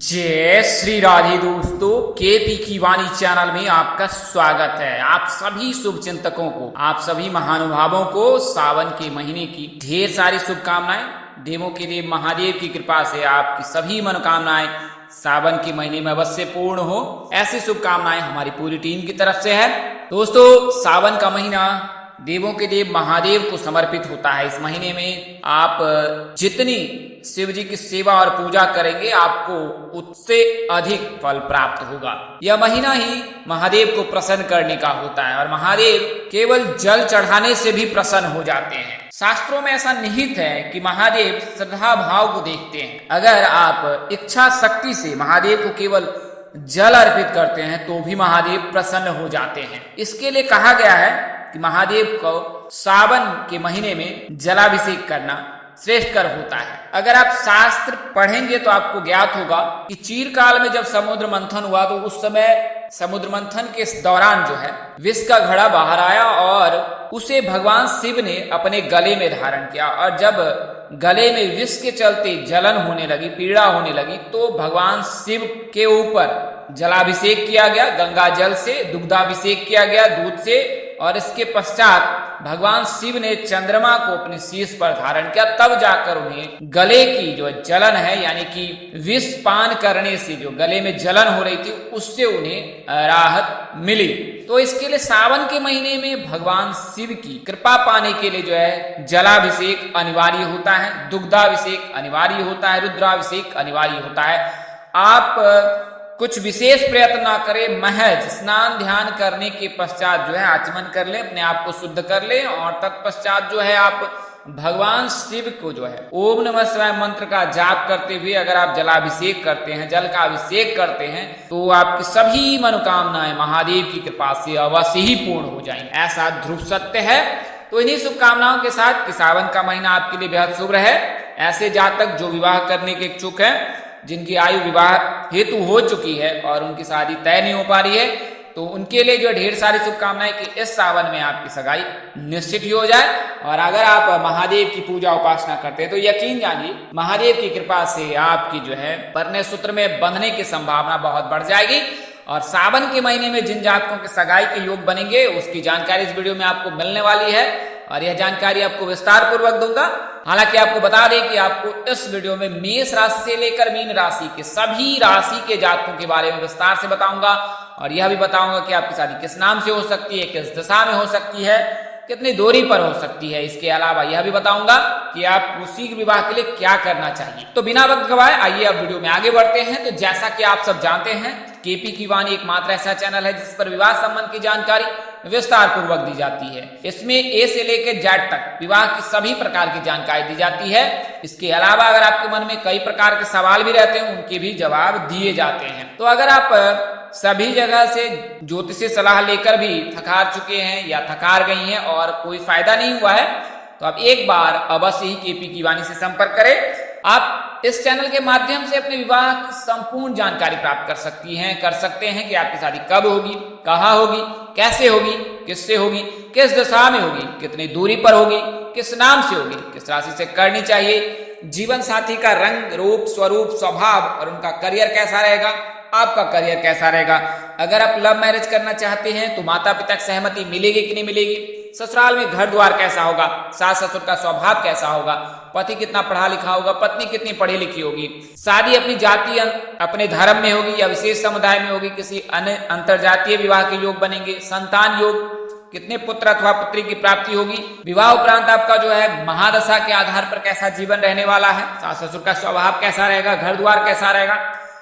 जय श्री राधे दोस्तों, केपी की वाणी चैनल में आपका स्वागत है। आप सभी शुभ चिंतकों को, आप सभी महानुभावों को सावन के महीने की ढेर सारी शुभकामनाएं। देवों के देव महादेव की कृपा से आपकी सभी मनोकामनाएं सावन के महीने में अवश्य पूर्ण हो, ऐसी शुभकामनाएं हमारी पूरी टीम की तरफ से है। दोस्तों, सावन का महीना देवों के देव महादेव को समर्पित होता है। इस महीने में आप जितनी शिव जी की सेवा और पूजा करेंगे, आपको उससे अधिक फल प्राप्त होगा। यह महीना ही महादेव को प्रसन्न करने का होता है और महादेव केवल जल चढ़ाने से भी प्रसन्न हो जाते हैं। शास्त्रों में ऐसा निहित है कि महादेव श्रद्धा भाव को देखते हैं। अगर आप इच्छा शक्ति से महादेव को केवल जल अर्पित करते हैं तो भी महादेव प्रसन्न हो जाते हैं। इसके लिए कहा गया है कि महादेव को सावन के महीने में जलाभिषेक करना श्रेष्ठकर होता है। अगर आप शास्त्र पढ़ेंगे तो आपको ज्ञात होगा कि चीरकाल में जब समुद्र मंथन हुआ तो उस समय समुद्र मंथन के दौरान जो है विष का घड़ा बाहर आया और उसे भगवान शिव ने अपने गले में धारण किया। और जब गले में विष के चलते जलन होने लगी, पीड़ा होने लगी, तो भगवान शिव के ऊपर जलाभिषेक किया गया, गंगा जल से दुग्धाभिषेक किया गया, दूध से। और इसके पश्चात भगवान शिव ने चंद्रमा को अपने शीश पर धारण किया। तब जाकर उन्हें गले की जो जलन है, यानी कि विष पान करने से जो गले में जलन हो रही थी, उससे उन्हें राहत मिली। तो इसके लिए सावन के महीने में भगवान शिव की कृपा पाने के लिए जो है जलाभिषेक अनिवार्य होता है, दुग्धाभिषेक अनिवार्य होता है, रुद्राभिषेक अनिवार्य होता है। आप कुछ विशेष प्रयत्न ना करें, महज स्नान ध्यान करने के पश्चात जो है आचमन कर लें, अपने आप को शुद्ध कर लें और तत्पश्चात जो है आप भगवान शिव को जो है ओम नमः शिवाय मंत्र का जाप करते हुए अगर आप जलाभिषेक करते हैं, जल का अभिषेक करते हैं, तो आपकी सभी मनोकामनाएं महादेव की कृपा से अवश्य ही पूर्ण हो जाएंगी। ऐसा ध्रुव सत्य है। तो इन्हीं शुभकामनाओं के साथ कि सावन का महीना आपके लिए बेहद शुभ रहे। ऐसे जातक जो विवाह करने के इच्छुक हैं, जिनकी आयु विवाह हेतु हो चुकी है और उनकी शादी तय नहीं हो पा रही है, तो उनके लिए जो ढेर सारी शुभकामनाएं कि इस सावन में आपकी सगाई निश्चित ही हो जाए। और अगर आप महादेव की पूजा उपासना करते हैं तो यकीन जानिए महादेव की कृपा से आपकी जो है परिणय सूत्र में बंधने की संभावना बहुत बढ़ जाएगी। और सावन के महीने में जिन जातकों के सगाई के योग बनेंगे उसकी जानकारी इस वीडियो में आपको मिलने वाली है और यह जानकारी आपको विस्तार पूर्वक दूंगा। हालांकि आपको बता दें कि आपको इस वीडियो में मेष राशि से लेकर मीन राशि के सभी राशि के जातकों के बारे में विस्तार से बताऊंगा और यह भी बताऊंगा कि आपकी शादी किस नाम से हो सकती है, किस दिशा में हो सकती है, कितनी दूरी पर हो सकती है। इसके अलावा यह भी बताऊंगा कि आप शीघ्र विवाह के लिए क्या करना चाहिए। तो बिना वक्त गवाए आइए अब वीडियो में आगे बढ़ते हैं। तो जैसा कि आप सब जानते हैं, केपी की वाणी एकमात्र ऐसा चैनल है जिस पर विवाह संबंध की जानकारी विस्तार पूर्वक दी जाती है। इसमें ए से लेकर जेड तक विवाह की सभी प्रकार की जानकारी दी जाती है। इसके अलावा अगर आपके मन में कई प्रकार के सवाल भी रहते हैं, उनके भी जवाब दिए जाते हैं। तो अगर आप सभी जगह से ज्योतिषी सलाह लेकर भी थकार चुके हैं या थकार गई हैं और कोई फायदा नहीं हुआ है, तो आप एक बार अवश्य ही केपी की वाणी से संपर्क करें। आप इस चैनल के माध्यम से अपने विवाह की संपूर्ण जानकारी प्राप्त कर सकते हैं कि आपकी शादी कब होगी, कहाँ होगी, कैसे होगी, किससे होगी, किस दिशा में होगी, कितनी दूरी पर होगी, किस नाम से होगी, किस राशि से करनी चाहिए, जीवन साथी का रंग रूप स्वरूप स्वभाव और उनका करियर कैसा रहेगा, आपका करियर कैसा रहेगा। अगर आप लव मैरिज करना चाहते हैं तो माता पिता की सहमति मिलेगी कि नहीं मिलेगी, ससुराल में घर द्वार कैसा होगा, सास ससुर का स्वभाव कैसा होगा, पति कितना पढ़ा लिखा होगा, पत्नी कितनी पढ़ी लिखी होगी, शादी अपनी जाति अपने धर्म में होगी या विशेष समुदाय में होगी, किसी अन्य अंतरजातीय विवाह के योग बनेंगे, संतान योग, कितने पुत्र अथवा पुत्री की प्राप्ति होगी, विवाह उपरांत आपका जो है महादशा के आधार पर कैसा जीवन रहने वाला है, सास ससुर का स्वभाव कैसा रहेगा, घर द्वार कैसा रहेगा,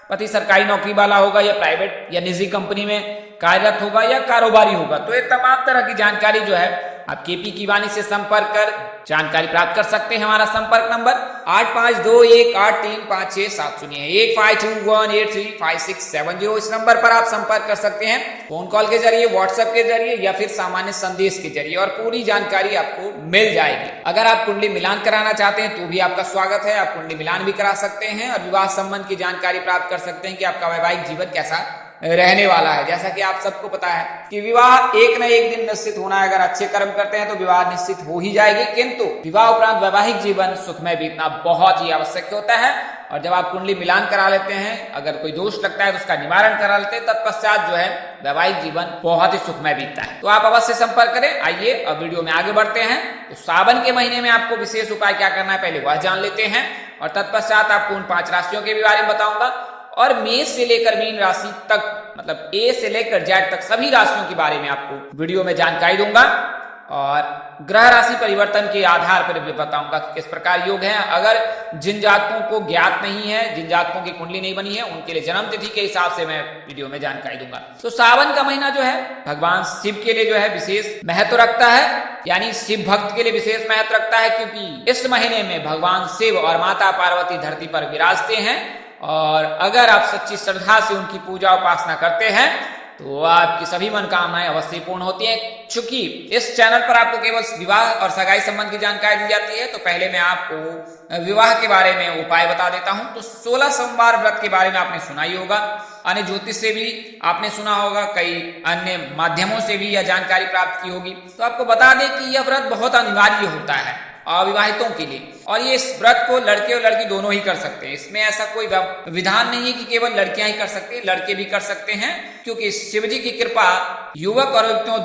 पति सरकारी नौकरी वाला होगा या प्राइवेट या निजी कंपनी में कार्यरत होगा या कारोबारी होगा। तो ये तमाम तरह की जानकारी जो है आप केपी की वाणी से संपर्क कर जानकारी प्राप्त कर सकते हैं। हमारा संपर्क नंबर 8521835670 है, 8521835670। इस नंबर पर आप संपर्क कर सकते हैं फोन कॉल के जरिए, व्हाट्सएप के जरिए या फिर सामान्य संदेश के जरिए और पूरी जानकारी आपको मिल जाएगी। अगर आप कुंडली मिलान कराना चाहते हैं तो भी आपका स्वागत है, आप कुंडली मिलान भी करा सकते हैं और विवाह संबंध की जानकारी प्राप्त कर सकते हैं कि आपका वैवाहिक जीवन कैसा रहने वाला है। जैसा कि आप सबको पता है कि विवाह एक न एक दिन निश्चित होना है। अगर अच्छे कर्म करते हैं तो विवाह निश्चित हो ही जाएगी, किंतु विवाह उपरांत वैवाहिक जीवन सुखमय बीतना बहुत ही आवश्यक होता है। और जब आप कुंडली मिलान करा लेते हैं, अगर कोई दोष लगता है तो उसका निवारण करा लेते हैं, तत्पश्चात जो है वैवाहिक जीवन बहुत ही सुखमय बीतता है। तो आप अवश्य संपर्क करें। आइए अब वीडियो में आगे बढ़ते हैं। तो सावन के महीने में आपको विशेष उपाय क्या करना है पहले वह जान लेते हैं, और तत्पश्चात आपको उन 5 राशियों के भी बारे में बताऊंगा, और मेष से लेकर मीन राशि तक, मतलब ए से लेकर जेड तक सभी राशियों के बारे में आपको वीडियो में जानकारी दूंगा, और ग्रह राशि परिवर्तन के आधार पर भी बताऊंगा कि किस प्रकार योग है। अगर जिन जातकों को ज्ञात नहीं है, जिन जातकों की कुंडली नहीं बनी है, उनके लिए जन्म तिथि के हिसाब से मैं वीडियो में जानकारी दूंगा। तो सावन का महीना जो है भगवान शिव के लिए जो है विशेष महत्व रखता है, यानी शिव भक्त के लिए विशेष महत्व रखता है, क्योंकि इस महीने में भगवान शिव और माता पार्वती धरती पर विराजते हैं, और अगर आप सच्ची श्रद्धा से उनकी पूजा उपासना करते हैं तो आपकी सभी मनोकामनाएं अवश्य पूर्ण होती हैं। चूंकि इस चैनल पर आपको केवल विवाह और सगाई संबंध की जानकारी दी जाती है, तो पहले मैं आपको विवाह के बारे में उपाय बता देता हूं। तो 16 सोमवार व्रत के बारे में आपने सुना ही होगा, अन्य ज्योतिष से भी आपने सुना होगा, कई अन्य माध्यमों से भी यह जानकारी प्राप्त की होगी। तो आपको बता दें कि यह व्रत बहुत अनिवार्य होता है अविवाहितों के लिए, और ये इस व्रत को लड़के और लड़की दोनों ही कर सकते हैं। इसमें ऐसा कोई विधान नहीं है कि केवल लड़कियां ही कर सकती हैं, लड़के भी कर सकते हैं, क्योंकि शिव जी की कृपा युवक और युवतियों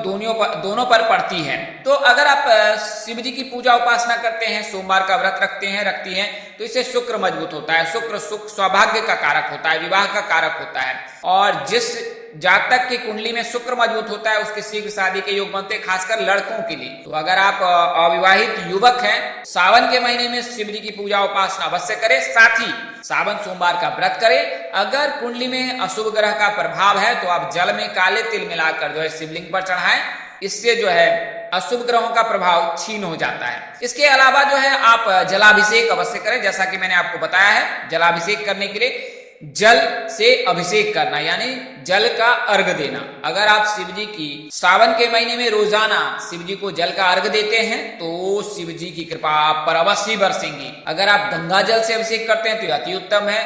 दोनों पर पड़ती है। तो अगर आप शिव जी की पूजा उपासना करते हैं, सोमवार का व्रत रखती हैं, तो इससे शुक्र मजबूत होता है। शुक्र सुख सौभाग्य का कारक होता है, विवाह का कारक होता है, और जिस जातक की कुंडली में शुक्र मजबूत होता है उसके शीघ्र शादी के योग बनते हैं, खासकर लड़कों के लिए। तो अगर आप अविवाहित युवक हैं, सावन के महीने में शिव जी की पूजा उपासना अवश्य करें, साथ ही सावन सोमवार का व्रत करें। अगर कुंडली में अशुभ ग्रह का प्रभाव है तो आप जल में काले तिल मिलाकर जो है शिवलिंग पर चढ़ाएं, इससे जो है अशुभ ग्रहों का प्रभाव छीन हो जाता है। इसके अलावा जो है आप जलाभिषेक अवश्य करें, जैसा कि मैंने आपको बताया है। जलाभिषेक करने के लिए जल से अभिषेक करना, यानी जल का अर्घ देना। अगर आप शिव जी की सावन के महीने में रोजाना शिव जी को जल का अर्घ देते हैं तो शिव जी की कृपा आप पर अवश्य बरसेंगी। अगर आप गंगा जल से अभिषेक करते हैं तो अति उत्तम है,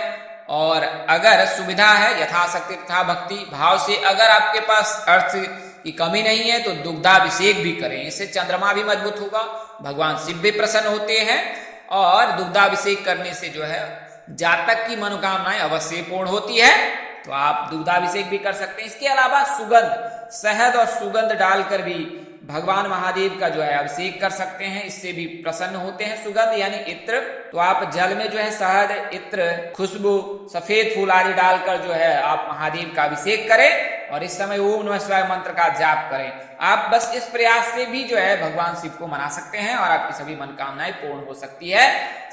और अगर सुविधा है यथाशक्ति तथा भक्ति भाव से, अगर आपके पास अर्थ की कमी नहीं है तो दुग्धाभिषेक भी करें, इससे चंद्रमा भी मजबूत होगा, भगवान शिव भी प्रसन्न होते हैं, और दुग्धाभिषेक करने से जो है जातक की मनोकामनाएं अवश्य पूर्ण होती है। तो आप दुग्धाभिषेक भी कर सकते हैं। इसके अलावा सुगंध, शहद और सुगंध डालकर भी भगवान महादेव का जो है अभिषेक कर सकते हैं, इससे भी प्रसन्न होते हैं। सुगंध यानी इत्र, तो आप जल में जो है शहद, इत्र, खुशबू, सफेद फूल आदि डालकर जो है आप महादेव का अभिषेक करें, और इस समय ओम नमः शिवाय मंत्र का जाप करें। आप बस इस प्रयास से भी जो है भगवान शिव को मना सकते हैं, और आपकी सभी मनोकामनाएं पूर्ण हो सकती है।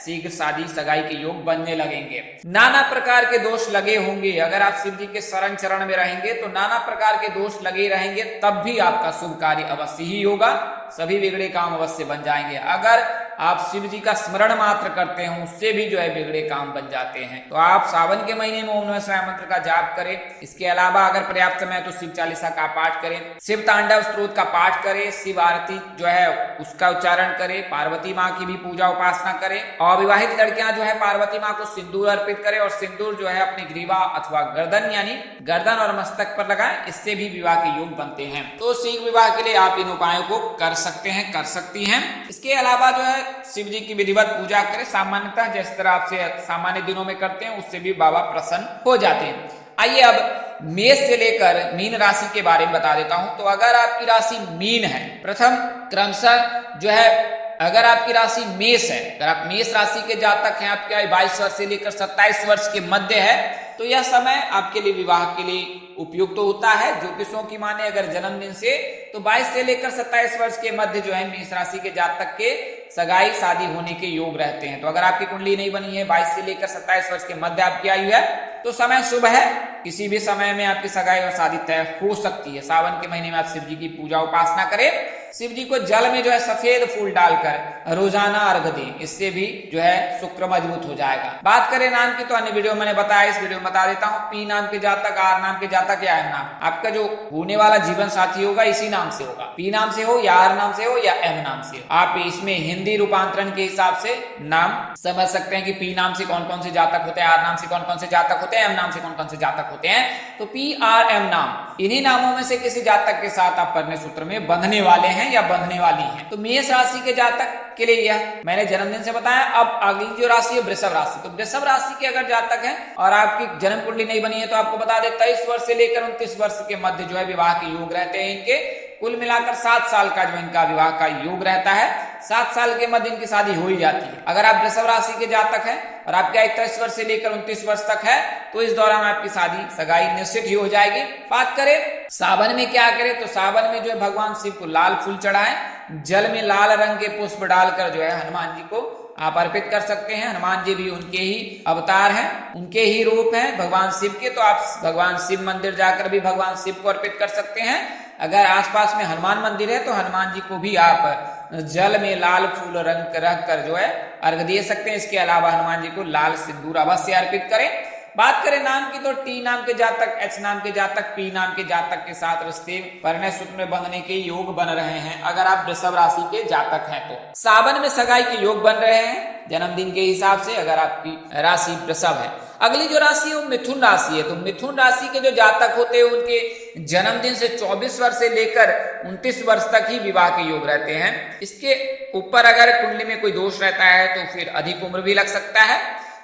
शीघ्र शादी सगाई के योग बनने लगेंगे। नाना प्रकार के दोष लगे होंगे, अगर आप शिव जी के शरण चरण में रहेंगे तो नाना प्रकार के दोष लगे रहेंगे, तब भी आपका शुभ कार्य अवश्य ही होगा, सभी बिगड़े काम अवश्य बन जाएंगे। अगर आप शिव जी का स्मरण मात्र करते हैं उससे भी जो है बिगड़े काम बन जाते हैं। तो आप सावन के महीने में ओम नमः शिवाय मंत्र का जाप करें। इसके अलावा अगर पर्याप्त समय तो शिव चालीसा का पाठ करें, शिव तांडव स्तोत्र का पाठ करें, शिव आरती जो है उसका उच्चारण करें, पार्वती माँ की भी पूजा उपासना करें। अविवाहित लड़कियां जो है पार्वती माँ को सिंदूर अर्पित करें, और सिंदूर जो है अपनी ग्रीवा अथवा गर्दन यानी गर्दन और मस्तक पर लगाएं, इससे भी विवाह के योग बनते हैं। तो शीघ्र विवाह के लिए आप इन उपायों को कर सकते हैं, कर सकती हैं। इसके अलावा जो है शिव जी की विधिवत पूजा करें, सामान्यतः जिस तरह आपसे सामान्य दिनों में करते हैं उससे भी बाबा प्रसन्न हो जाते हैं। आइए अब मेष से लेकर मीन राशि के बारे में बता देता हूं। तो अगर आपकी राशि मीन है, प्रथम क्रमशः जो है अगर आपकी राशि मेष है, अगर आप मेष राशि के जातक हैं, आपकी आयु 22 वर्ष से लेकर 27 वर्ष के मध्य है, तो यह समय आपके लिए विवाह के लिए उपयुक्त तो होता है। ज्योतिषों की माने अगर जन्मदिन से तो 22 से लेकर 27 वर्ष के मध्य जो है मेष राशि के जातक के सगाई शादी होने के योग रहते हैं। तो अगर आपकी कुंडली नहीं बनी है, 22 से लेकर 27 वर्ष के मध्य आपकी आयु है, तो समय शुभ है, किसी भी समय में आपकी सगाई और शादी तय हो सकती है। सावन के महीने में आप शिव जी की पूजा उपासना करें, शिव जी को जल में जो है सफेद फूल डालकर रोजाना अर्घ दें, इससे भी जो है शुक्र मजबूत हो जाएगा। बात करें नाम की तो अन्य वीडियो मैंने बताया, इस वीडियो में बता देता हूँ। पी नाम के जातक, आर नाम के जातक या एम नाम, आपका जो होने वाला जीवन साथी होगा इसी नाम से होगा, पी नाम से हो या आर नाम से हो या एम नाम से हो। आप इसमें हिंदी रूपांतरण के हिसाब से नाम समझ सकते हैं कि पी नाम से कौन कौन से जातक होते हैं, आर नाम से कौन कौन से जातक होते हैं, एम नाम से कौन कौन से जातक होते हैं। तो पी आर एम नाम, इन्हीं नामों में से किसी जातक के साथ आप परिणय सूत्र में बंधने वाले हैं। हैं या बंधने वाली हैं। तो मेष राशि के जातक के लिए यह मैंने जन्मदिन से बताया। अब अगली जो राशि है वृषभ राशि, तो वृषभ राशि के अगर जातक है और आपकी जन्म कुंडली नहीं बनी है तो आपको बता दे 23 वर्ष से लेकर 29 वर्ष के मध्य जो है विवाह के योग रहते हैं इनके। कुल मिलाकर 7 साल का जो इनका विवाह का योग रहता है। 7 साल के मध्य इनकी शादी हो ही जाती है। अगर आप वृषभ राशि के जातक हैं और आपका 21 वर्ष से लेकर 29 वर्ष तक है तो इस दौरान आपकी शादी सगाई निश्चित ही हो जाएगी। बात करें सावन में क्या करें, तो सावन में जो है भगवान शिव को लाल फूल चढ़ाएं, जल में लाल रंग के पुष्प डालकर जो है हनुमान जी को आप अर्पित कर सकते हैं। हनुमान जी भी उनके ही अवतार हैं, उनके ही रूप हैं भगवान शिव के, तो आप भगवान शिव मंदिर जाकर भी भगवान शिव को अर्पित कर सकते हैं। अगर आसपास में हनुमान मंदिर है तो हनुमान जी को भी आप जल में लाल फूल रंग रख कर जो है अर्घ दे सकते हैं। इसके अलावा हनुमान जी को लाल सिंदूर अवश्य अर्पित करें। बात करें नाम की, तो टी नाम के जातक, एच नाम के जातक, पी नाम के जातक के साथ रिश्ते परिणय सूत्र में बंधने के योग बन रहे हैं। अगर आप वृषभ राशि के जातक हैं तो सावन में सगाई के योग बन रहे हैं जन्मदिन के हिसाब से, अगर आपकी राशि वृषभ है। अगली जो राशि है वो मिथुन राशि है। तो मिथुन राशि के जो जातक होते हैं उनके जन्मदिन से 24 वर्ष से लेकर 29 वर्ष तक ही विवाह के योग रहते हैं। इसके ऊपर अगर कुंडली में कोई दोष रहता है तो फिर अधिक उम्र भी लग सकता है,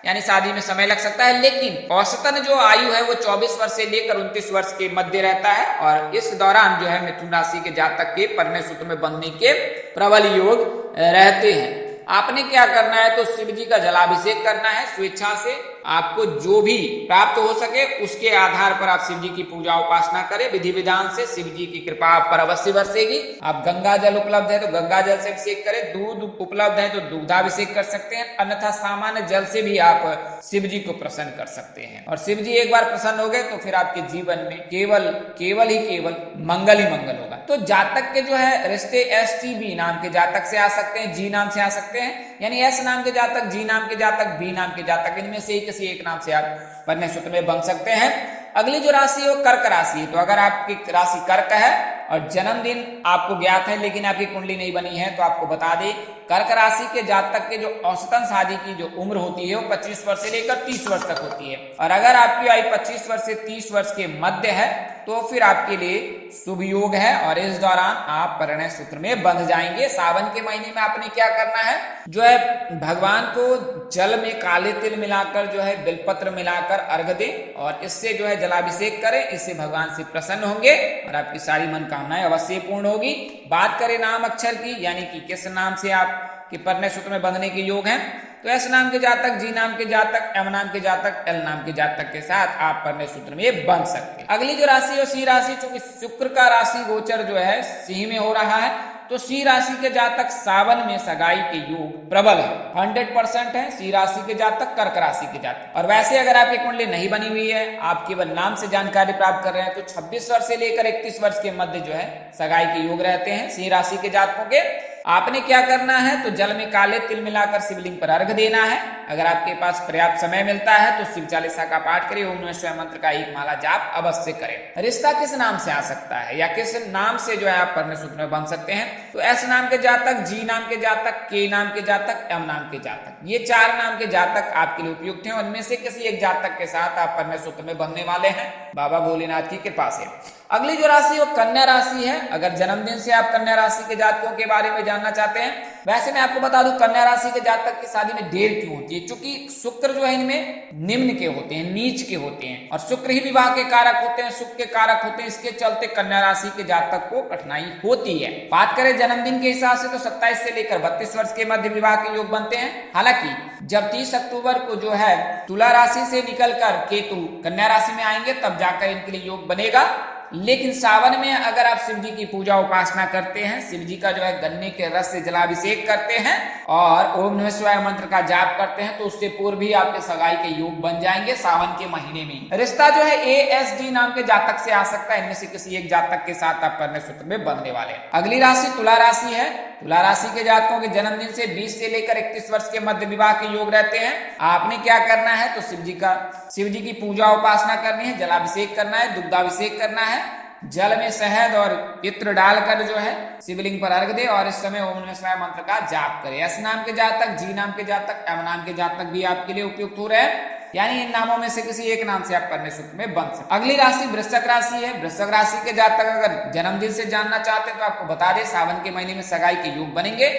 यानी शादी में समय लग सकता है। लेकिन औसतन जो आयु है वो 24 वर्ष से लेकर 29 वर्ष के मध्य रहता है और इस दौरान जो है मिथुन राशि के जातक के परिणय सूत्र में बंधने के प्रबल योग रहते हैं। आपने क्या करना है, तो शिव जी का जलाभिषेक करना है स्वेच्छा से। आपको जो भी प्राप्त हो सके उसके आधार पर आप शिव जी की पूजा उपासना करें विधि विधान से। शिव जी की कृपा आप पर अवश्य बरसेगी। आप गंगा जल उपलब्ध है तो गंगा जल से अभिषेक करें, दूध उपलब्ध है तो दूधाभिषेक कर सकते हैं, अन्यथा सामान्य जल से भी आप शिव जी को प्रसन्न कर सकते हैं। और शिव जी एक बार प्रसन्न हो गए तो फिर आपके जीवन में केवल मंगल ही मंगल होगा। तो जातक के जो है रिश्ते STB नाम के जातक से आ सकते हैं, जी नाम से आ सकते हैं, यानी S नाम के जातक, जी नाम के जातक, B नाम के जातक, इनमें से किसी एक नाम से आप परिणय सूत्र में बन सकते हैं। अगली जो राशि है वो कर्क राशि है। तो अगर आपकी राशि कर्क है और जन्मदिन आपको ज्ञात है लेकिन आपकी कुंडली नहीं बनी है तो आपको बता दें कर्क राशि के जातक के जो औसतन शादी की जो उम्र होती है वो 25 वर्ष से लेकर 30 वर्ष तक होती है। और अगर आपकी आयु 25 वर्ष से 30 वर्ष के मध्य है तो फिर आपके लिए शुभ योग है और इस दौरान आप परिणय सूत्र में बंध जाएंगे। सावन के महीने में आपने क्या करना है, जो है भगवान को जल में काले तिल मिलाकर जो है बिलपत्र मिलाकर अर्घ दें और इससे जो है जलाभिषेक करें। इससे भगवान से प्रसन्न होंगे और आपकी सारी मनोकामनाएं अवश्य पूर्ण होगी। बात करें नाम अक्षर की, यानी कि किस नाम से आपके परिणय सूत्र में बंधने के योग हैं, तो एस नाम के जातक, जी नाम के जातक, एम नाम के जातक, एल नाम के जातक के साथ आप परिणय सूत्र में बंध सकते हैं। अगली जो राशि है सिंह राशि, चूंकि शुक्र का राशि गोचर जो है सिंह में हो रहा है तो सिंह राशि के जातक सावन में सगाई के योग प्रबल है, 100% है सिंह राशि के जातक, कर्क राशि के जातक। और वैसे अगर आपकी कुंडली नहीं बनी हुई है, आप केवल नाम से जानकारी प्राप्त कर रहे हैं, तो 26 वर्ष से लेकर 31 वर्ष के मध्य जो है सगाई के योग रहते हैं सिंह राशि के जातकों के। आपने क्या करना है, तो जल में काले तिल मिलाकर शिवलिंग पर अर्घ देना है। अगर आपके पास पर्याप्त समय मिलता है तो शिव चालीसा का पाठ करिए, ओम नमः शिवाय मंत्र का 1 माला जाप अवश्य करें। रिश्ता किस नाम से आ सकता है या किस नाम से जो है आप परिणय सूत्र में बन सकते हैं, तो एस नाम के जातक, जी नाम के जातक, के नाम के जातक, एम नाम के जातक, ये 4 नाम के जातक आपके लिए उपयुक्त हैं। उनमें से किसी एक जातक के साथ आप परिणय सूत्र में बनने वाले हैं बाबा भोलेनाथ की कृपा से। अगली जो राशि वो कन्या राशि है। अगर जन्मदिन से आप कन्या राशि के जातकों के बारे में जानना चाहते हैं, वैसे मैं आपको बता दूं कन्या राशि के जातक की शादी में देर क्यों होती है, क्योंकि शुक्र जो है इनमें निम्न के होते हैं, नीच के होते हैं और शुक्र ही विवाह के कारक होते हैं, सुख के कारक होते हैं। इसके चलते कन्या राशि के जातक को कठिनाई होती है। बात करें जन्मदिन के हिसाब से तो 27 से लेकर 32 वर्ष के मध्य विवाह के योग बनते हैं। हालांकि जब 30 अक्टूबर को जो है तुला राशि से निकलकर केतु कन्या राशि में आएंगे तब जाकर इनके लिए योग बनेगा। लेकिन सावन में अगर आप शिव जी की पूजा उपासना करते हैं, शिव जी का जो है गन्ने के रस से जलाभिषेक करते हैं और ओम नमः शिवाय मंत्र का जाप करते हैं, तो उससे पूर्व भी आपके सगाई के योग बन जाएंगे सावन के महीने में। रिश्ता जो है ASD नाम के जातक से आ सकता है। इनमें से किसी एक जातक के साथ आप परिणय सूत्र में बंधने वाले हैं। अगली राशि तुला राशि है। तुला राशि के जातकों के जन्मदिन से 20 से लेकर 31 वर्ष के मध्य विवाह के योग रहते हैं। आपने क्या करना है, तो शिव जी की पूजा उपासना करनी है, जलाभिषेक करना है, दुग्धाभिषेक करना है, जल में शहद और इत्र डालकर जो है शिवलिंग पर अर्घ दे और इस समय ओम नमः शिवाय मंत्र का जाप करें। एस नाम के जातक, जी नाम के जातक, एम नाम के जातक भी आपके लिए उपयुक्त हो रहे हैं। यानी इन नामों में से किसी एक नाम से आप कन्या सूत्र में बंध सकते। अगली राशि वृश्चिक राशि है। वृश्चिक राशि के जातक अगर जन्मदिन से जानना चाहते हैं तो आपको बता दें, सावन के महीने में सगाई के योग बनेंगे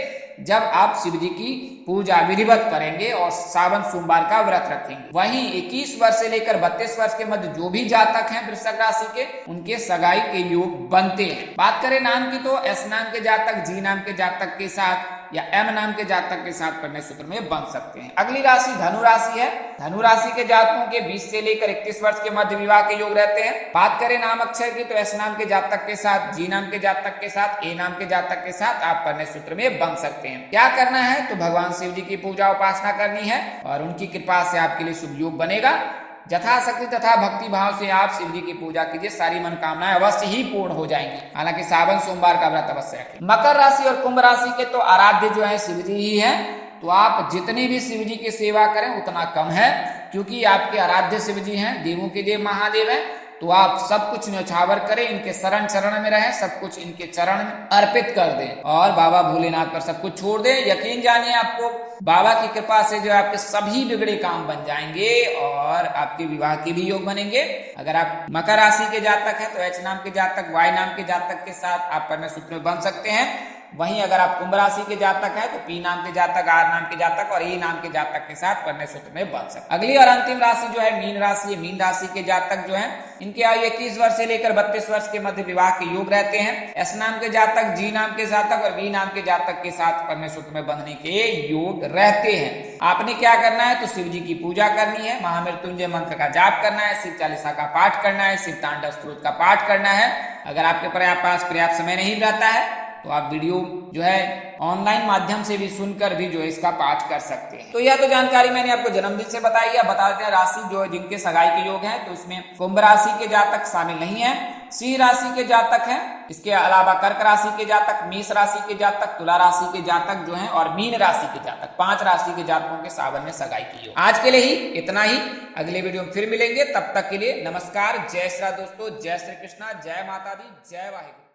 जब आप शिव जी की पूजा विधिवत करेंगे और सावन सोमवार का व्रत रखेंगे। वहीं 21 वर्ष से लेकर 32 वर्ष के मध्य जो भी जातक हैं वृश्चिक राशि के, उनके सगाई के योग बनते हैं। बात करें नाम की तो एस नाम के जातक, जी नाम के जातक के साथ या एम नाम के जातक के साथ कन्या सूत्र में बन सकते हैं। अगली राशि धनु राशि है। धनु राशि के जातकों के 20 से लेकर 31 वर्ष के मध्य विवाह के योग रहते हैं। बात करें नाम अक्षर की तो एस नाम के जातक के साथ, जी नाम के जातक के साथ, ए नाम के जातक के साथ आप कन्या सूत्र में बन सकते हैं। क्या करना है तो भगवान शिव जी की पूजा उपासना करनी है और उनकी कृपा से आपके लिए शुभ योग बनेगा। यथाशक्ति तथा भक्ति भाव से आप शिव जी की पूजा कीजिए, सारी मनोकामनाएं अवश्य ही पूर्ण हो जाएंगी। हालांकि सावन सोमवार का व्रत अवश्य रखें। मकर राशि और कुंभ राशि के तो आराध्य जो है शिव जी ही है, तो आप जितनी भी शिव जी की सेवा करें उतना कम है, क्योंकि आपके आराध्य शिव जी हैं, देवों के देव महादेव हैं। तो आप सब कुछ न्यौछावर करें, इनके शरण में रहें, सब कुछ इनके चरण में अर्पित कर दें और बाबा भोलेनाथ पर सब कुछ छोड़ दें। यकीन जानिए आपको बाबा की कृपा से जो आपके सभी बिगड़े काम बन जाएंगे और आपके विवाह के भी योग बनेंगे। अगर आप मकर राशि के जातक हैं तो एच नाम के जातक, वाई नाम के जातक के साथ आप कन्या सूत्र में बन सकते हैं। वहीं अगर आप कुंभ राशि के जातक हैं तो पी नाम के जातक, आर नाम के जातक और ई नाम के जातक के साथ कन्या सूत्र में बन सकते। अगली और अंतिम राशि जो है मीन राशि है। मीन राशि के जातक जो हैं इनके आयु 21 वर्ष से लेकर 32 वर्ष के मध्य विवाह के योग रहते हैं। एस नाम के जातक, जी नाम के जातक और बी नाम के जातक के साथ कन्या सूत्र में बंधने के योग रहते हैं। आपने क्या करना है तो शिव जी की पूजा करनी है, महामृत्युंजय मंत्र का जाप करना है, शिव चालीसा का पाठ करना है, शिव तांडव स्तोत्र का पाठ करना है। अगर आपके पास पर्याप्त समय नहीं रहता है तो आप वीडियो जो है ऑनलाइन माध्यम से भी सुनकर भी जो है इसका पाठ कर सकते हैं। तो यह तो जानकारी मैंने आपको जन्मदिन से बताई है। बता देते हैं राशि जो है जिनके सगाई के योग हैं, तो इसमें कुंभ राशि के जातक शामिल नहीं है, सिंह राशि के जातक हैं। इसके अलावा कर्क राशि के जातक, मेष राशि के जातक, तुला राशि के जातक जो हैं और मीन राशि के जातक, 5 राशि के जातकों के सावन में सगाई की योग। आज के लिए ही इतना ही, अगले वीडियो में फिर मिलेंगे। तब तक के लिए नमस्कार, जय श्री राम दोस्तों, जय श्री कृष्णा, जय माता दी, जय वाहिगुरु।